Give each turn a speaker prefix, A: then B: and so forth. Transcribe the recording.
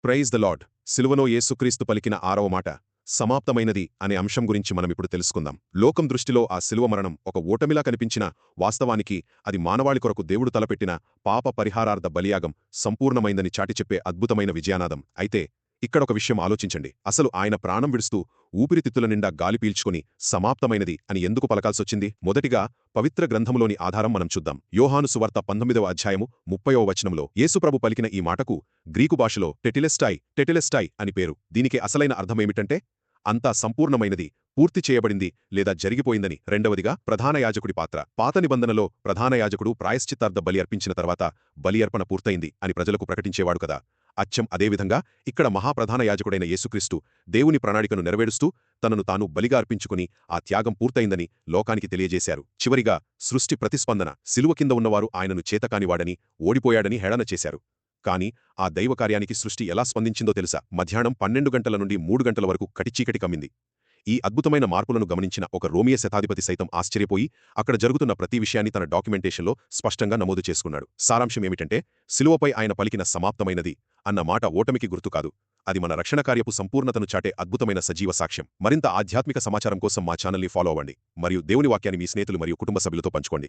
A: Praise the lord. సిలువలో యేసుక్రీస్తు పలికిన 6వ మాట సమాప్తమైనది అనే అంశం గురించి మనమిప్పుడు తెలుసుకుందాం. లోకం దృష్టిలో ఆ సిలువ మరణం ఒక ఓటమిలా కనిపించినా వాస్తవానికి అది మానవాళి కొరకు దేవుడు తలపెట్టిన పాప పరిహారార్థ బలియాగం సంపూర్ణమైందని చాటి చెప్పే అద్భుతమైన విజయానాదం. అయితే ఇక్కడొక విషయం ఆలోచించండి. అసలు ఆయన ప్రాణం విడుస్తూ ఊపిరితిత్తుల నిండా గాలి పీల్చుకుని సమాప్తమైనది అని ఎందుకు పలకాల్సొచ్చింది? మొదటిగా పవిత్ర గ్రంథములోని ఆధారం మనం చూద్దాం. యోహాను సువార్త 19వ అధ్యాయము 30వ వచనంలో యేసుప్రభు పలికిన ఈ మాటకు గ్రీకు భాషలో టెటిలెస్టాయ్ అని పేరు. దీనికి అసలైన అర్థమేమిటంటే అంతా సంపూర్ణమైనది, పూర్తి చేయబడింది లేదా జరిగిపోయిందని. రెండవదిగా ప్రధాన యాజకుడి పాత్ర. పాత నిబంధనలో ప్రధాన యాజకుడు ప్రాయశ్చిత్తార్థ బలి అర్పించిన తర్వాత బలి అర్పణ పూర్తయింది అని ప్రజలకు ప్రకటించేవాడు కదా. అచ్చం అదేవిధంగా ఇక్కడ మహాప్రధాన యాజకుడైన యేసుక్రీస్తు దేవుని ప్రణాళికను నెరవేరుస్తూ తనను తాను బలిగా అర్పించుకుని ఆ త్యాగం పూర్తయిందని లోకానికి తెలియజేశారు. చివరిగా సృష్టి ప్రతిస్పందన. సిలువ కింద ఉన్నవారు ఆయనను చేతకానివాడని, ఓడిపోయాడని హేళన చేశారు. కాని ఆ దైవకార్యానికి సృష్టి ఎలా స్పందించిందో తెలుసా? మధ్యాహ్నం 12 గంటల నుండి 3 గంటల వరకు కటిచీకటి కమ్మింది. ఈ అద్భుతమైన మార్పులను గమనించిన ఒక రోమియ శతాధిపతి సైతం ఆశ్చర్యపోయి అక్కడ జరుగుతున్న ప్రతి విషయాన్ని తన డాక్యుమెంటేషన్లో స్పష్టంగా నమోదు చేసుకున్నాడు. సారాంశమేమిటంటే సిలువపై ఆయన పలికిన సమాప్తమైనది అన్న మాట ఓటమికి గుర్తు కాదు. అది మన రక్షణ కార్యపు సంపూర్ణతను చాటే అద్భుతమైన సజీవ సాక్ష్యం. మరింత ఆధ్యాత్మిక సమాచారం కోసం మా ఛానల్ని ఫాలో అవ్వండి మరియు దేవుని వాక్యాన్ని మీ స్నేహితులు మరియు కుటుంబ సభ్యులతో పంచుకోండి.